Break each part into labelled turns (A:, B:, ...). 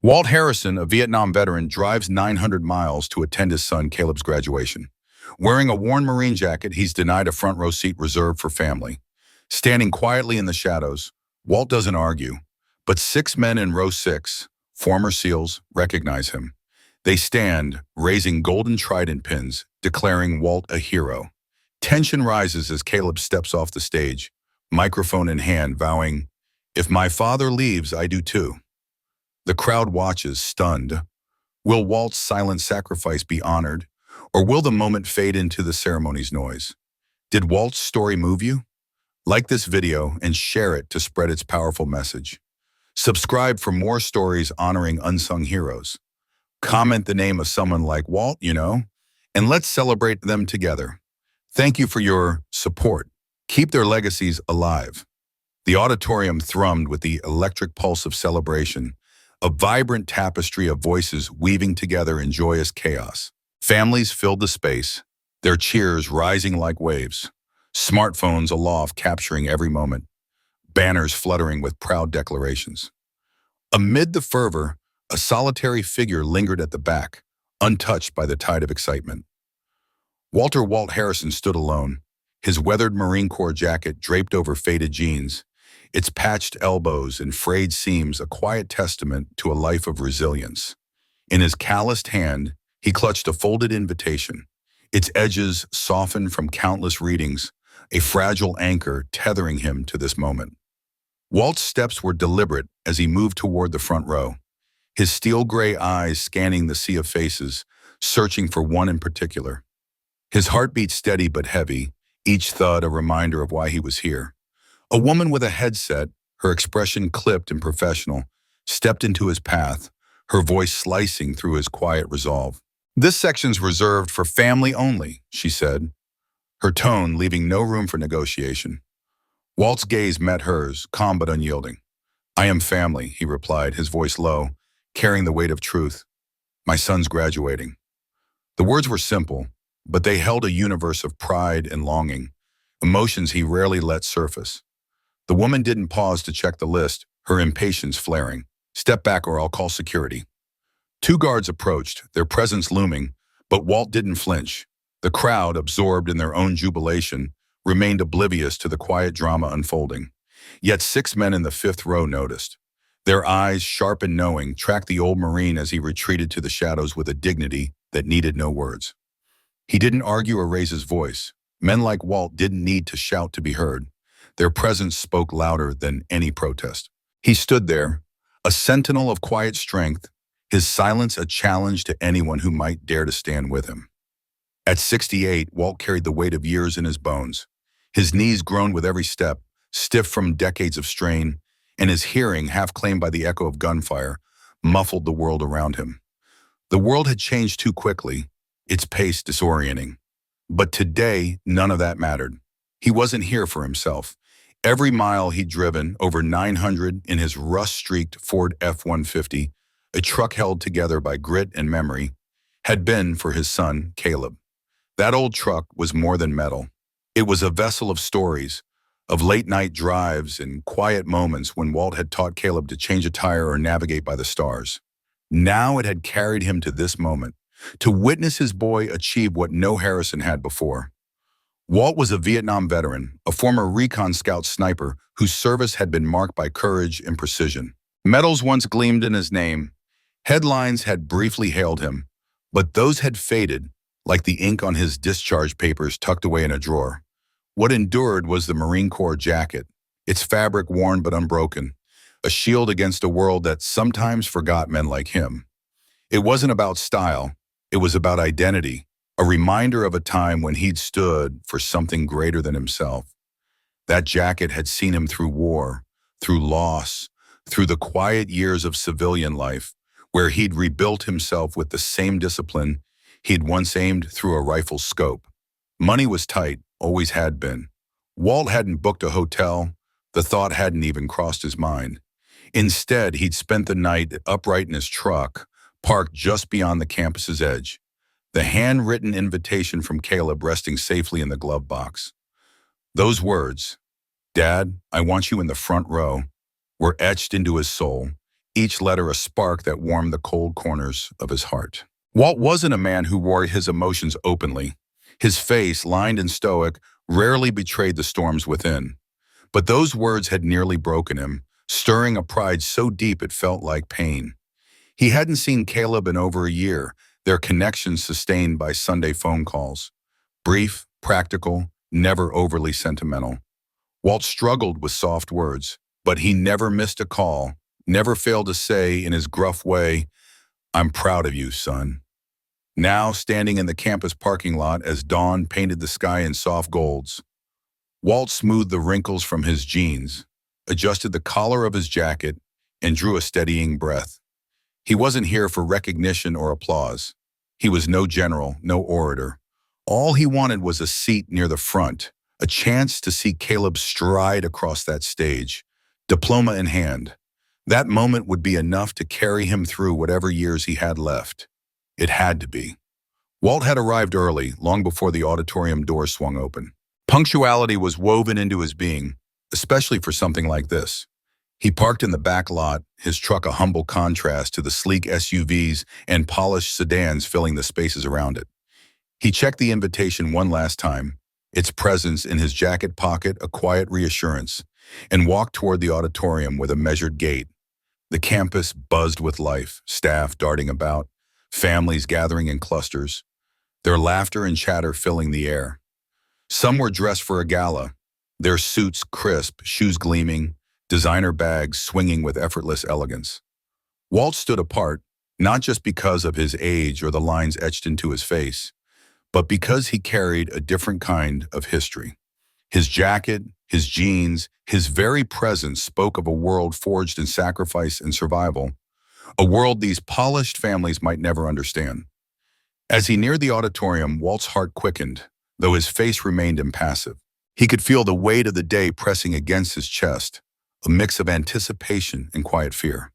A: Walt Harrison, a Vietnam veteran, drives 900 miles to attend his son Caleb's graduation. Wearing a worn Marine jacket, he's denied a front row seat reserved for family. Standing quietly in the shadows, Walt doesn't argue, but six men in row six, former SEALs, recognize him. They stand, raising golden trident pins, declaring Walt a hero. Tension rises as Caleb steps off the stage, microphone in hand, vowing, "If my father leaves, I do too." The crowd watches, stunned. Will Walt's silent sacrifice be honored, or will the moment fade into the ceremony's noise? Did Walt's story move you? Like this video and share it to spread its powerful message. Subscribe for more stories honoring unsung heroes. Comment the name of someone like Walt, and let's celebrate them together. Thank you for your support. Keep their legacies alive. The auditorium thrummed with the electric pulse of celebration, a vibrant tapestry of voices weaving together in joyous chaos. Families filled the space, their cheers rising like waves, smartphones aloft capturing every moment, banners fluttering with proud declarations. Amid the fervor, a solitary figure lingered at the back, untouched by the tide of excitement. Walt Harrison stood alone, his weathered Marine Corps jacket draped over faded jeans, its patched elbows and frayed seams a quiet testament to a life of resilience. In his calloused hand, he clutched a folded invitation, its edges softened from countless readings, a fragile anchor tethering him to this moment. Walt's steps were deliberate as he moved toward the front row, his steel-gray eyes scanning the sea of faces, searching for one in particular. His heartbeat steady but heavy, each thud a reminder of why he was here. A woman with a headset, her expression clipped and professional, stepped into his path, her voice slicing through his quiet resolve. "This section's reserved for family only," she said, her tone leaving no room for negotiation. Walt's gaze met hers, calm but unyielding. "I am family," he replied, his voice low, carrying the weight of truth. "My son's graduating." The words were simple, but they held a universe of pride and longing, emotions he rarely let surface. The woman didn't pause to check the list, her impatience flaring. "Step back or I'll call security." Two guards approached, their presence looming, but Walt didn't flinch. The crowd, absorbed in their own jubilation, remained oblivious to the quiet drama unfolding. Yet six men in the fifth row noticed. Their eyes, sharp and knowing, tracked the old Marine as he retreated to the shadows with a dignity that needed no words. He didn't argue or raise his voice. Men like Walt didn't need to shout to be heard. Their presence spoke louder than any protest. He stood there, a sentinel of quiet strength, his silence a challenge to anyone who might dare to stand with him. At 68, Walt carried the weight of years in his bones. His knees groaned with every step, stiff from decades of strain, and his hearing, half claimed by the echo of gunfire, muffled the world around him. The world had changed too quickly, its pace disorienting. But today, none of that mattered. He wasn't here for himself. Every mile he'd driven, over 900 in his rust-streaked Ford F-150, a truck held together by grit and memory, had been for his son, Caleb. That old truck was more than metal. It was a vessel of stories, of late-night drives and quiet moments when Walt had taught Caleb to change a tire or navigate by the stars. Now it had carried him to this moment, to witness his boy achieve what no Harrison had before. Walt was a Vietnam veteran, a former recon scout sniper whose service had been marked by courage and precision. Medals once gleamed in his name. Headlines had briefly hailed him, but those had faded, like the ink on his discharge papers tucked away in a drawer. What endured was the Marine Corps jacket, its fabric worn but unbroken, a shield against a world that sometimes forgot men like him. It wasn't about style, it was about identity. A reminder of a time when he'd stood for something greater than himself. That jacket had seen him through war, through loss, through the quiet years of civilian life, where he'd rebuilt himself with the same discipline he'd once aimed through a rifle's scope. Money was tight, always had been. Walt hadn't booked a hotel, the thought hadn't even crossed his mind. Instead, he'd spent the night upright in his truck, parked just beyond the campus's edge. The handwritten invitation from Caleb resting safely in the glove box. Those words, "Dad, I want you in the front row," were etched into his soul, each letter a spark that warmed the cold corners of his heart. Walt wasn't a man who wore his emotions openly. His face, lined and stoic, rarely betrayed the storms within. But those words had nearly broken him, stirring a pride so deep it felt like pain. He hadn't seen Caleb in over a year, their connection sustained by Sunday phone calls. Brief, practical, never overly sentimental. Walt struggled with soft words, but he never missed a call, never failed to say in his gruff way, "I'm proud of you, son." Now, standing in the campus parking lot as dawn painted the sky in soft golds, Walt smoothed the wrinkles from his jeans, adjusted the collar of his jacket, and drew a steadying breath. He wasn't here for recognition or applause. He was no general, no orator. All he wanted was a seat near the front, a chance to see Caleb stride across that stage, diploma in hand. That moment would be enough to carry him through whatever years he had left. It had to be. Walt had arrived early, long before the auditorium doors swung open. Punctuality was woven into his being, especially for something like this. He parked in the back lot, his truck a humble contrast to the sleek SUVs and polished sedans filling the spaces around it. He checked the invitation one last time, its presence in his jacket pocket a quiet reassurance, and walked toward the auditorium with a measured gait. The campus buzzed with life, staff darting about, families gathering in clusters, their laughter and chatter filling the air. Some were dressed for a gala, their suits crisp, shoes gleaming, designer bags swinging with effortless elegance. Walt stood apart, not just because of his age or the lines etched into his face, but because he carried a different kind of history. His jacket, his jeans, his very presence spoke of a world forged in sacrifice and survival, a world these polished families might never understand. As he neared the auditorium, Walt's heart quickened, though his face remained impassive. He could feel the weight of the day pressing against his chest, a mix of anticipation and quiet fear.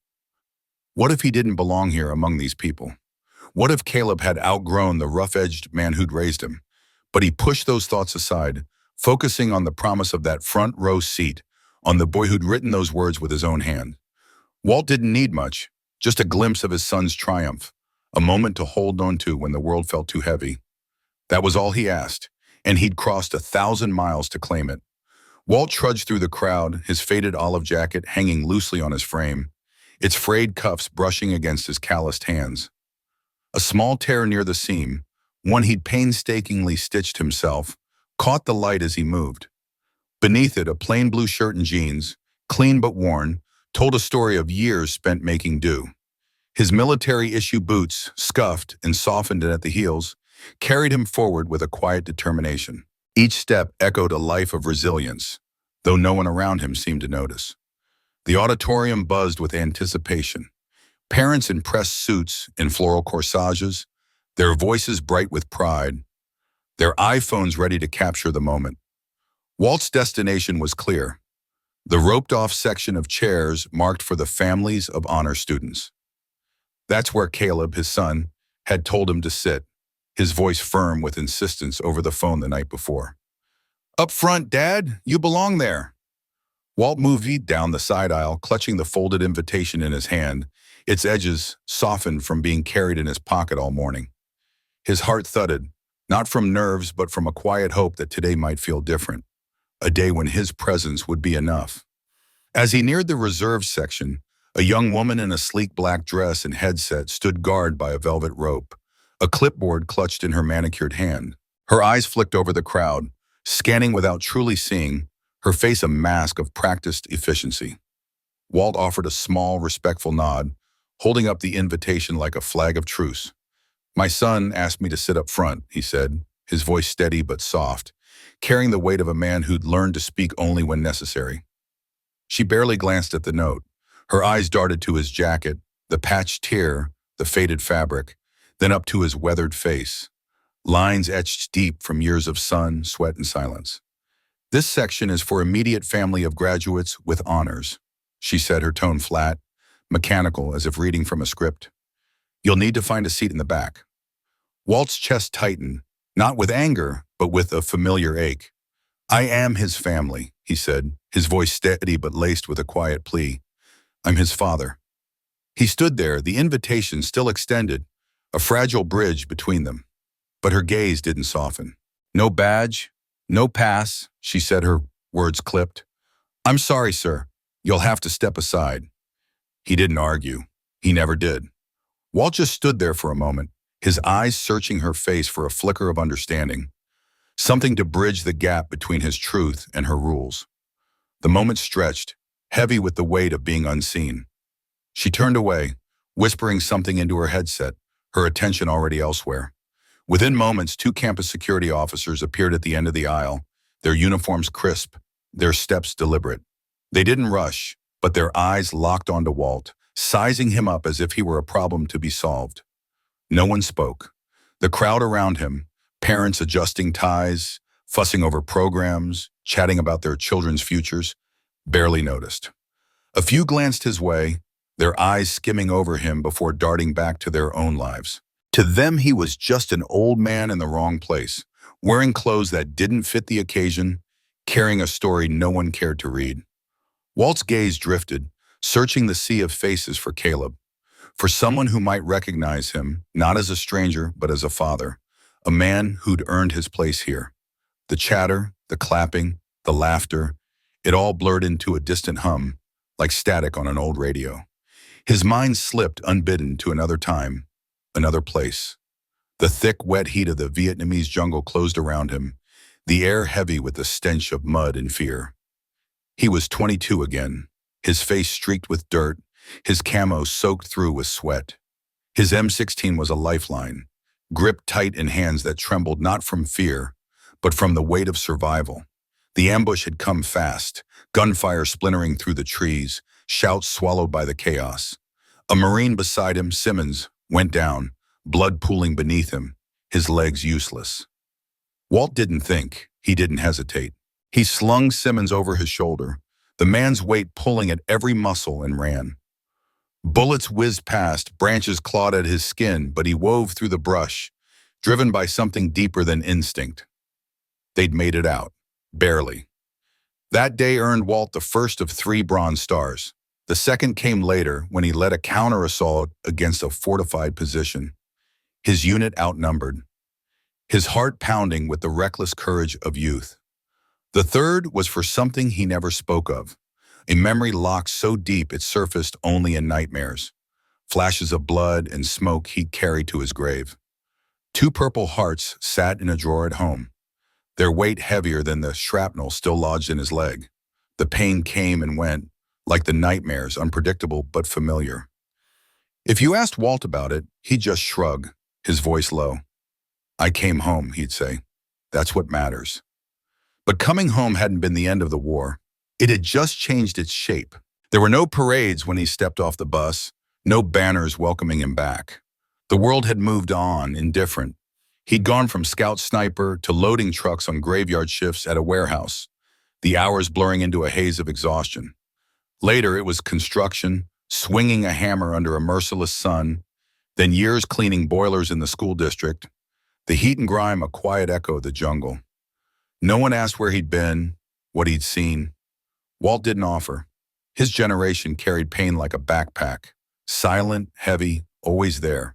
A: What if he didn't belong here among these people? What if Caleb had outgrown the rough-edged man who'd raised him? But he pushed those thoughts aside, focusing on the promise of that front row seat, on the boy who'd written those words with his own hand. Walt didn't need much, just a glimpse of his son's triumph, a moment to hold on to when the world felt too heavy. That was all he asked, and he'd crossed 1,000 miles to claim it. Walt trudged through the crowd, his faded olive jacket hanging loosely on his frame, its frayed cuffs brushing against his calloused hands. A small tear near the seam, one he'd painstakingly stitched himself, caught the light as he moved. Beneath it, a plain blue shirt and jeans, clean but worn, told a story of years spent making do. His military-issue boots, scuffed and softened at the heels, carried him forward with a quiet determination. Each step echoed a life of resilience, though no one around him seemed to notice. The auditorium buzzed with anticipation. Parents in pressed suits and floral corsages, their voices bright with pride, their iPhones ready to capture the moment. Walt's destination was clear. The roped-off section of chairs marked for the families of honor students. That's where Caleb, his son, had told him to sit, his voice firm with insistence over the phone the night before. "Up front, Dad, you belong there." Walt moved down the side aisle, clutching the folded invitation in his hand, its edges softened from being carried in his pocket all morning. His heart thudded, not from nerves but from a quiet hope that today might feel different, a day when his presence would be enough. As he neared the reserved section, a young woman in a sleek black dress and headset stood guard by a velvet rope, a clipboard clutched in her manicured hand. Her eyes flicked over the crowd, scanning without truly seeing, her face a mask of practiced efficiency. Walt offered a small, respectful nod, holding up the invitation like a flag of truce. "My son asked me to sit up front," he said, his voice steady but soft, carrying the weight of a man who'd learned to speak only when necessary. She barely glanced at the note. Her eyes darted to his jacket, the patched tear, the faded fabric, then up to his weathered face, lines etched deep from years of sun, sweat, and silence. "This section is for immediate family of graduates with honors," she said, her tone flat, mechanical, as if reading from a script. "You'll need to find a seat in the back." Walt's chest tightened, not with anger, but with a familiar ache. "I am his family," he said, his voice steady but laced with a quiet plea. "I'm his father." He stood there, the invitation still extended, a fragile bridge between them. But her gaze didn't soften. "No badge, no pass," she said, her words clipped. "I'm sorry, sir. You'll have to step aside." He didn't argue. He never did. Walt just stood there for a moment, his eyes searching her face for a flicker of understanding, something to bridge the gap between his truth and her rules. The moment stretched, heavy with the weight of being unseen. She turned away, whispering something into her headset, her attention already elsewhere. Within moments, two campus security officers appeared at the end of the aisle, their uniforms crisp, their steps deliberate. They didn't rush, but their eyes locked onto Walt, sizing him up as if he were a problem to be solved. No one spoke. The crowd around him, parents adjusting ties, fussing over programs, chatting about their children's futures, barely noticed. A few glanced his way, their eyes skimming over him before darting back to their own lives. To them, he was just an old man in the wrong place, wearing clothes that didn't fit the occasion, carrying a story no one cared to read. Walt's gaze drifted, searching the sea of faces for Caleb, for someone who might recognize him, not as a stranger, but as a father, a man who'd earned his place here. The chatter, the clapping, the laughter, it all blurred into a distant hum, like static on an old radio. His mind slipped unbidden to another time, another place. The thick, wet heat of the Vietnamese jungle closed around him, the air heavy with the stench of mud and fear. He was 22 again, his face streaked with dirt, his camo soaked through with sweat. His M16 was a lifeline, gripped tight in hands that trembled not from fear, but from the weight of survival. The ambush had come fast, gunfire splintering through the trees, shouts swallowed by the chaos. A Marine beside him, Simmons, went down, blood pooling beneath him, his legs useless. Walt didn't think, he didn't hesitate. He slung Simmons over his shoulder, the man's weight pulling at every muscle, and ran. Bullets whizzed past, branches clawed at his skin, but he wove through the brush, driven by something deeper than instinct. They'd made it out, barely. That day earned Walt the first of 3 Bronze Stars. The second came later when he led a counter-assault against a fortified position. His unit outnumbered, his heart pounding with the reckless courage of youth. The third was for something he never spoke of, a memory locked so deep it surfaced only in nightmares, flashes of blood and smoke he'd carried to his grave. 2 Purple Hearts sat in a drawer at home, their weight heavier than the shrapnel still lodged in his leg. The pain came and went, like the nightmares, unpredictable but familiar. If you asked Walt about it, he'd just shrug, his voice low. "I came home," he'd say. "That's what matters." But coming home hadn't been the end of the war. It had just changed its shape. There were no parades when he stepped off the bus, no banners welcoming him back. The world had moved on, indifferent. He'd gone from scout sniper to loading trucks on graveyard shifts at a warehouse, the hours blurring into a haze of exhaustion. Later, it was construction, swinging a hammer under a merciless sun, then years cleaning boilers in the school district, the heat and grime a quiet echo of the jungle. No one asked where he'd been, what he'd seen. Walt didn't offer. His generation carried pain like a backpack, silent, heavy, always there.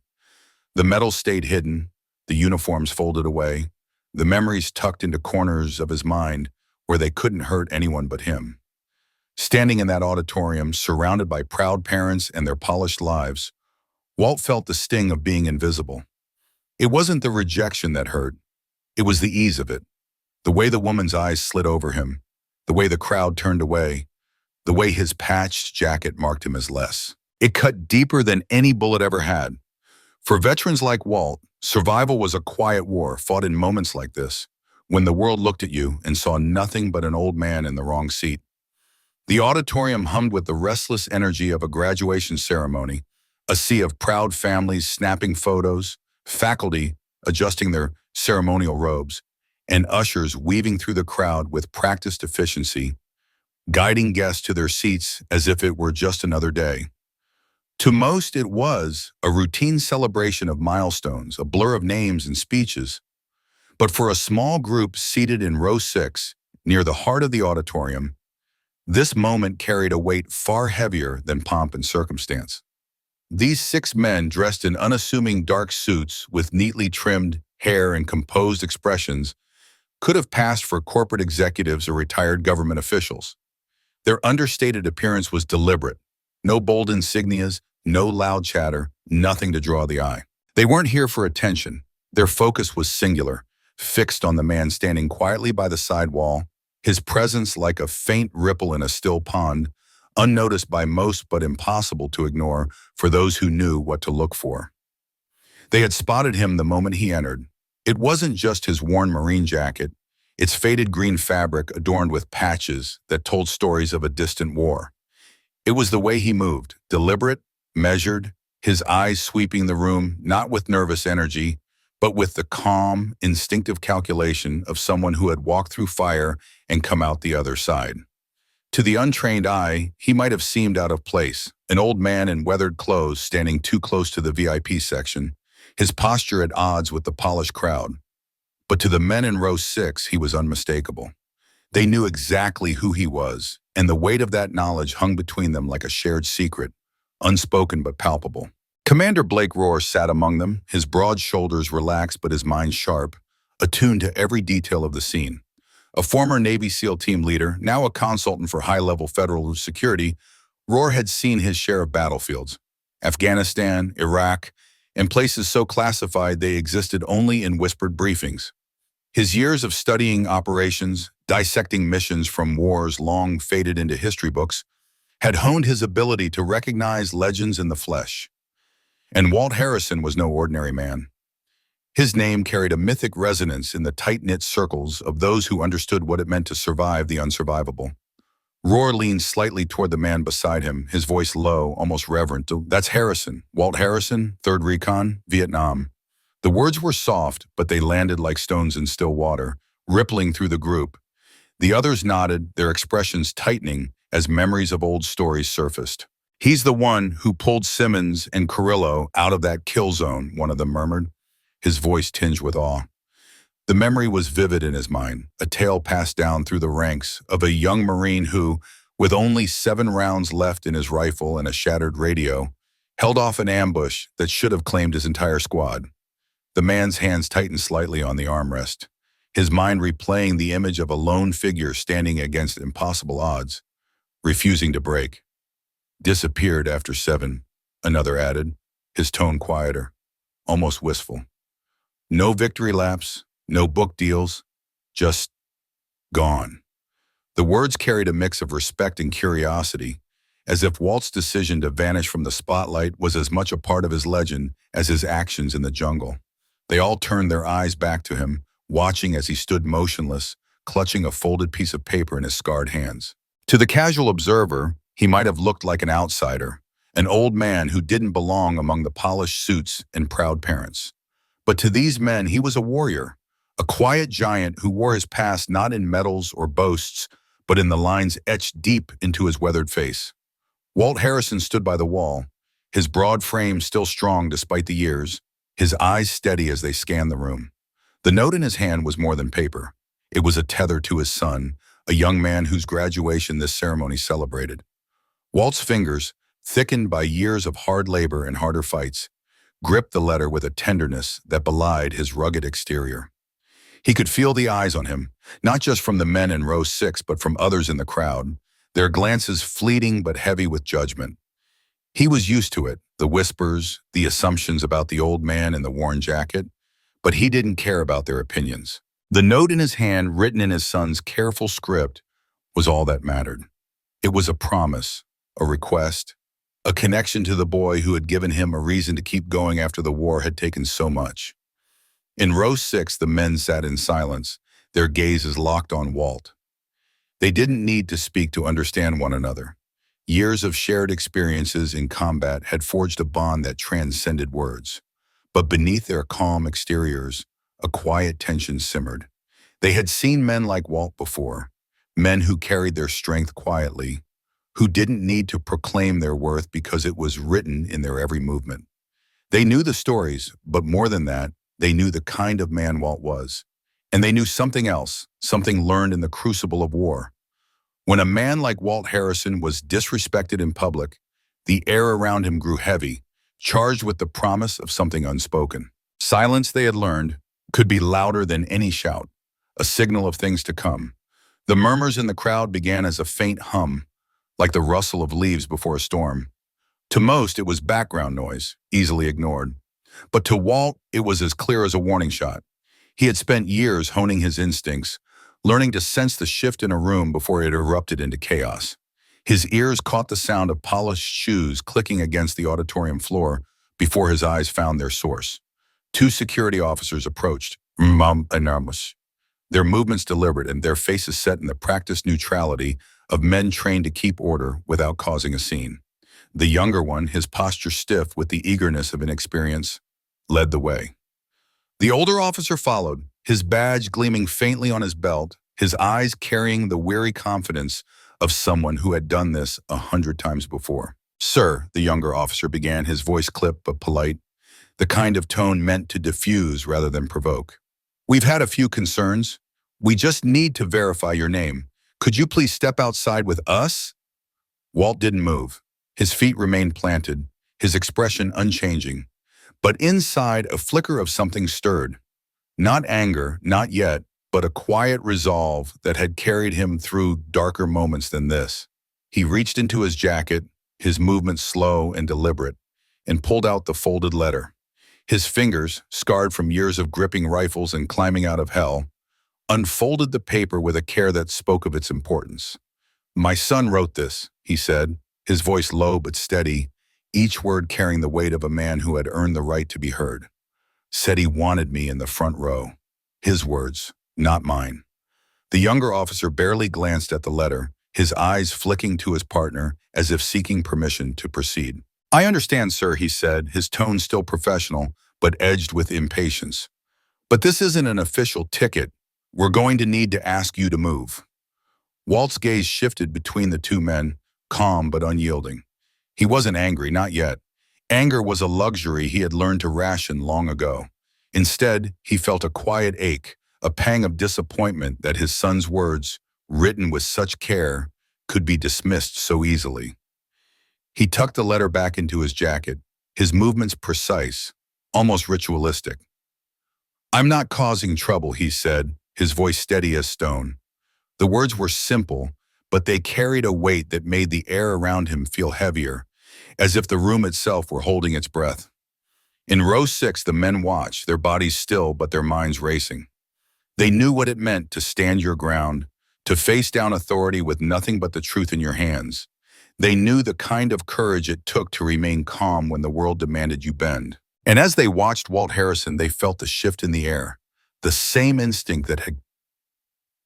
A: The medals stayed hidden, the uniforms folded away, the memories tucked into corners of his mind where they couldn't hurt anyone but him. Standing in that auditorium, surrounded by proud parents and their polished lives, Walt felt the sting of being invisible. It wasn't the rejection that hurt. It was the ease of it. The way the woman's eyes slid over him, the way the crowd turned away, the way his patched jacket marked him as less. It cut deeper than any bullet ever had. For veterans like Walt, survival was a quiet war fought in moments like this, when the world looked at you and saw nothing but an old man in the wrong seat. The auditorium hummed with the restless energy of a graduation ceremony, a sea of proud families snapping photos, faculty adjusting their ceremonial robes, and ushers weaving through the crowd with practiced efficiency, guiding guests to their seats as if it were just another day. To most, it was a routine celebration of milestones, a blur of names and speeches. But for a small group seated in row 6, near the heart of the auditorium, this moment carried a weight far heavier than pomp and circumstance. These 6 men, dressed in unassuming dark suits with neatly trimmed hair and composed expressions, could have passed for corporate executives or retired government officials. Their understated appearance was deliberate. No bold insignias, no loud chatter, nothing to draw the eye. They weren't here for attention. Their focus was singular, fixed on the man standing quietly by the side wall, his presence like a faint ripple in a still pond, unnoticed by most but impossible to ignore for those who knew what to look for. They had spotted him the moment he entered. It wasn't just his worn marine jacket, its faded green fabric adorned with patches that told stories of a distant war. It was the way he moved, deliberate, measured, his eyes sweeping the room not with nervous energy, but with the calm, instinctive calculation of someone who had walked through fire and come out the other side. To the untrained eye, he might have seemed out of place, an old man in weathered clothes standing too close to the VIP section, his posture at odds with the polished crowd. But to the men in row 6, he was unmistakable. They knew exactly who he was, and the weight of that knowledge hung between them like a shared secret, unspoken but palpable. Commander Blake Rohr sat among them, his broad shoulders relaxed but his mind sharp, attuned to every detail of the scene. A former Navy SEAL team leader, now a consultant for high-level federal security, Rohr had seen his share of battlefields, Afghanistan, Iraq, and places so classified they existed only in whispered briefings. His years of studying operations, dissecting missions from wars long faded into history books, had honed his ability to recognize legends in the flesh. And Walt Harrison was no ordinary man. His name carried a mythic resonance in the tight-knit circles of those who understood what it meant to survive the unsurvivable. Rohr leaned slightly toward the man beside him, his voice low, almost reverent. "That's Harrison. Walt Harrison, 3rd Recon, Vietnam." The words were soft, but they landed like stones in still water, rippling through the group. The others nodded, their expressions tightening as memories of old stories surfaced. "He's the one who pulled Simmons and Carrillo out of that kill zone," one of them murmured, his voice tinged with awe. The memory was vivid in his mind, a tale passed down through the ranks of a young Marine who, with only 7 rounds left in his rifle and a shattered radio, held off an ambush that should have claimed his entire squad. The man's hands tightened slightly on the armrest, his mind replaying the image of a lone figure standing against impossible odds, refusing to break. "Disappeared after 7, another added, his tone quieter, almost wistful. "No victory laps, no book deals, just gone." The words carried a mix of respect and curiosity, as if Walt's decision to vanish from the spotlight was as much a part of his legend as his actions in the jungle. They all turned their eyes back to him, watching as he stood motionless, clutching a folded piece of paper in his scarred hands. To the casual observer, he might have looked like an outsider, an old man who didn't belong among the polished suits and proud parents. But to these men, he was a warrior, a quiet giant who wore his past not in medals or boasts, but in the lines etched deep into his weathered face. Walt Harrison stood by the wall, his broad frame still strong despite the years, his eyes steady as they scanned the room. The note in his hand was more than paper. It was a tether to his son, a young man whose graduation this ceremony celebrated. Walt's fingers, thickened by years of hard labor and harder fights, gripped the letter with a tenderness that belied his rugged exterior. He could feel the eyes on him, not just from the men in row 6, but from others in the crowd, their glances fleeting but heavy with judgment. He was used to it, the whispers, the assumptions about the old man in the worn jacket, but he didn't care about their opinions. The note in his hand, written in his son's careful script, was all that mattered. It was a promise, a request, a connection to the boy who had given him a reason to keep going after the war had taken so much. In row 6, the men sat in silence, their gazes locked on Walt. They didn't need to speak to understand one another. Years of shared experiences in combat had forged a bond that transcended words. But beneath their calm exteriors, a quiet tension simmered. They had seen men like Walt before, men who carried their strength quietly, who didn't need to proclaim their worth because it was written in their every movement. They knew the stories, but more than that, they knew the kind of man Walt was. And they knew something else, something learned in the crucible of war. When a man like Walt Harrison was disrespected in public, the air around him grew heavy, charged with the promise of something unspoken. Silence, they had learned, could be louder than any shout, a signal of things to come. The murmurs in the crowd began as a faint hum, like the rustle of leaves before a storm. To most, it was background noise, easily ignored. But to Walt, it was as clear as a warning shot. He had spent years honing his instincts, learning to sense the shift in a room before it erupted into chaos. His ears caught the sound of polished shoes clicking against the auditorium floor before his eyes found their source. Two security officers approached, enormous, their movements deliberate and their faces set in the practiced neutrality of men trained to keep order without causing a scene. The younger one, his posture stiff with the eagerness of inexperience, led the way. The older officer followed, his badge gleaming faintly on his belt, his eyes carrying the weary confidence of someone who had done this 100 times before. "Sir," the younger officer began, his voice clipped but polite, the kind of tone meant to diffuse rather than provoke. "We've had a few concerns. We just need to verify your name. Could you please step outside with us?" Walt didn't move. His feet remained planted, his expression unchanging. But inside, a flicker of something stirred. Not anger, not yet, but a quiet resolve that had carried him through darker moments than this. He reached into his jacket, his movements slow and deliberate, and pulled out the folded letter. His fingers, scarred from years of gripping rifles and climbing out of hell, unfolded the paper with a care that spoke of its importance. "My son wrote this," he said, his voice low but steady, each word carrying the weight of a man who had earned the right to be heard. "Said he wanted me in the front row." His words, not mine. The younger officer barely glanced at the letter, his eyes flicking to his partner as if seeking permission to proceed. "I understand, sir," he said, his tone still professional, but edged with impatience. "But this isn't an official ticket. We're going to need to ask you to move." Walt's gaze shifted between the two men, calm but unyielding. He wasn't angry, not yet. Anger was a luxury he had learned to ration long ago. Instead, he felt a quiet ache, a pang of disappointment that his son's words, written with such care, could be dismissed so easily. He tucked the letter back into his jacket, his movements precise, almost ritualistic. "I'm not causing trouble," he said, his voice steady as stone. The words were simple, but they carried a weight that made the air around him feel heavier, as if the room itself were holding its breath. In row 6, the men watched, their bodies still but their minds racing. They knew what it meant to stand your ground, to face down authority with nothing but the truth in your hands. They knew the kind of courage it took to remain calm when the world demanded you bend. And as they watched Walt Harrison, they felt the shift in the air, the same instinct that had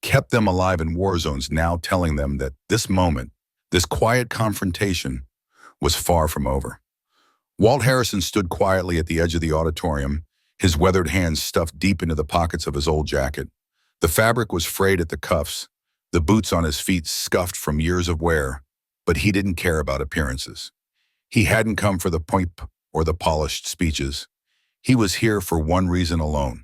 A: kept them alive in war zones now telling them that this moment, this quiet confrontation, was far from over. Walt Harrison stood quietly at the edge of the auditorium, his weathered hands stuffed deep into the pockets of his old jacket. The fabric was frayed at the cuffs, the boots on his feet scuffed from years of wear, but he didn't care about appearances. He hadn't come for the pomp or the polished speeches. He was here for one reason alone: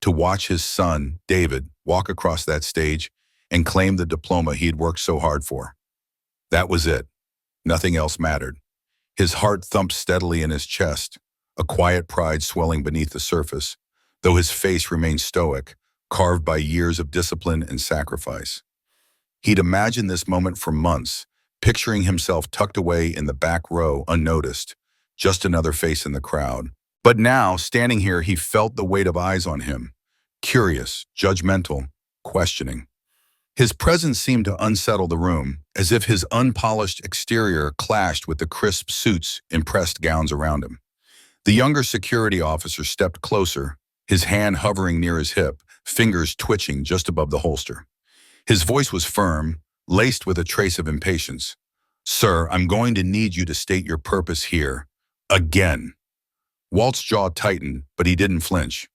A: to watch his son, David, walk across that stage and claim the diploma he had worked so hard for. That was it. Nothing else mattered. His heart thumped steadily in his chest, a quiet pride swelling beneath the surface, though his face remained stoic, carved by years of discipline and sacrifice. He'd imagined this moment for months, picturing himself tucked away in the back row, unnoticed, just another face in the crowd. But now, standing here, he felt the weight of eyes on him, curious, judgmental, questioning. His presence seemed to unsettle the room, as if his unpolished exterior clashed with the crisp suits and pressed gowns around him. The younger security officer stepped closer, his hand hovering near his hip, fingers twitching just above the holster. His voice was firm, laced with a trace of impatience. "Sir, I'm going to need you to state your purpose here. Again." Walt's jaw tightened, but he didn't flinch.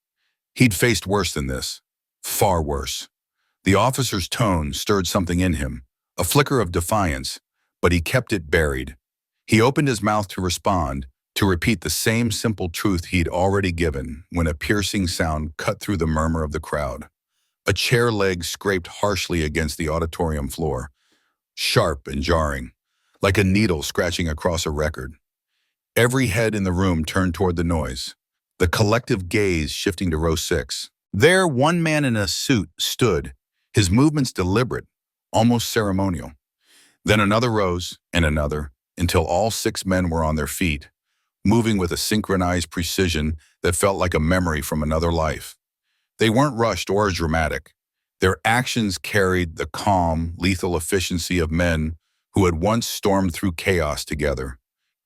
A: He'd faced worse than this. Far worse. The officer's tone stirred something in him, a flicker of defiance, but he kept it buried. He opened his mouth to respond, to repeat the same simple truth he'd already given, when a piercing sound cut through the murmur of the crowd. A chair leg scraped harshly against the auditorium floor, sharp and jarring, like a needle scratching across a record. Every head in the room turned toward the noise, the collective gaze shifting to row 6. There, one man in a suit stood, his movements deliberate, almost ceremonial. Then another rose, and another, until all 6 men were on their feet, moving with a synchronized precision that felt like a memory from another life. They weren't rushed or dramatic. Their actions carried the calm, lethal efficiency of men who had once stormed through chaos together,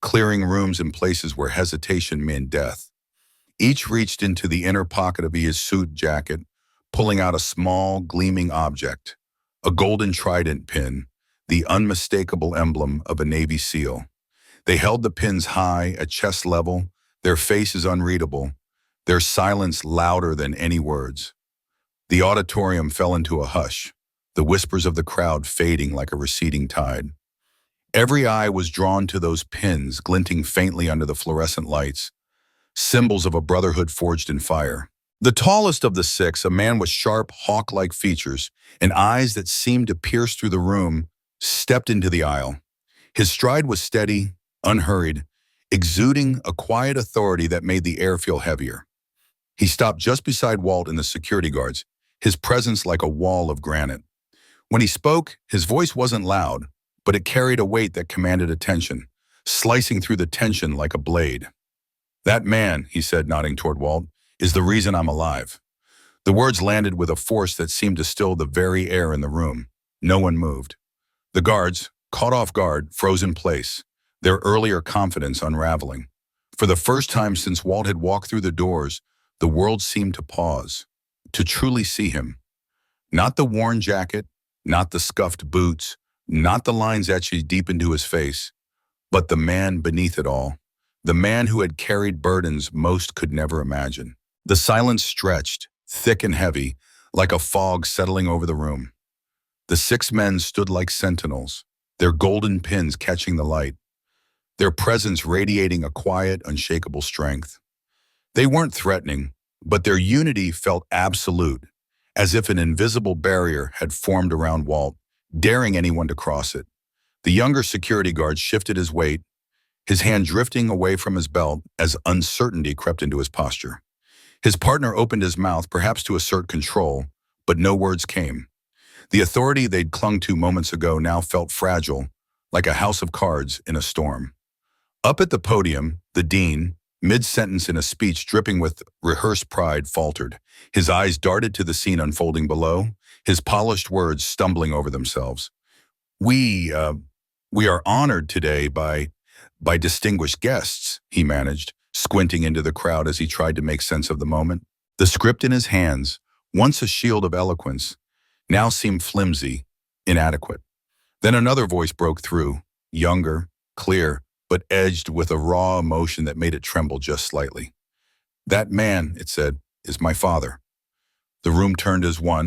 A: clearing rooms in places where hesitation meant death. Each reached into the inner pocket of his suit jacket, pulling out a small, gleaming object, a golden trident pin, the unmistakable emblem of a Navy SEAL. They held the pins high at chest level, their faces unreadable, their silence louder than any words. The auditorium fell into a hush, the whispers of the crowd fading like a receding tide. Every eye was drawn to those pins glinting faintly under the fluorescent lights, symbols of a brotherhood forged in fire. The tallest of the 6, a man with sharp, hawk-like features and eyes that seemed to pierce through the room, stepped into the aisle. His stride was steady, unhurried, exuding a quiet authority that made the air feel heavier. He stopped just beside Walt and the security guards, his presence like a wall of granite. When he spoke, his voice wasn't loud, but it carried a weight that commanded attention, slicing through the tension like a blade. "That man," he said, nodding toward Walt, "is the reason I'm alive." The words landed with a force that seemed to still the very air in the room. No one moved. The guards, caught off guard, froze in place, their earlier confidence unraveling. For the first time since Walt had walked through the doors, the world seemed to pause, to truly see him. Not the worn jacket, not the scuffed boots, not the lines etched deep into his face, but the man beneath it all, the man who had carried burdens most could never imagine. The silence stretched, thick and heavy, like a fog settling over the room. The 6 men stood like sentinels, their golden pins catching the light, their presence radiating a quiet, unshakable strength. They weren't threatening, but their unity felt absolute, as if an invisible barrier had formed around Walt, daring anyone to cross it. The younger security guard shifted his weight, his hand drifting away from his belt as uncertainty crept into his posture. His partner opened his mouth, perhaps to assert control, but no words came. The authority they'd clung to moments ago now felt fragile, like a house of cards in a storm. Up at the podium, the dean, mid-sentence in a speech dripping with rehearsed pride, faltered. His eyes darted to the scene unfolding below, his polished words stumbling over themselves. We are honored today by distinguished guests," he managed, squinting into the crowd as he tried to make sense of the moment. The script in his hands, once a shield of eloquence, now seemed flimsy, inadequate. Then another voice broke through, younger, clear, but edged with a raw emotion that made it tremble just slightly. "That man," it said, "is my father." The room turned as one,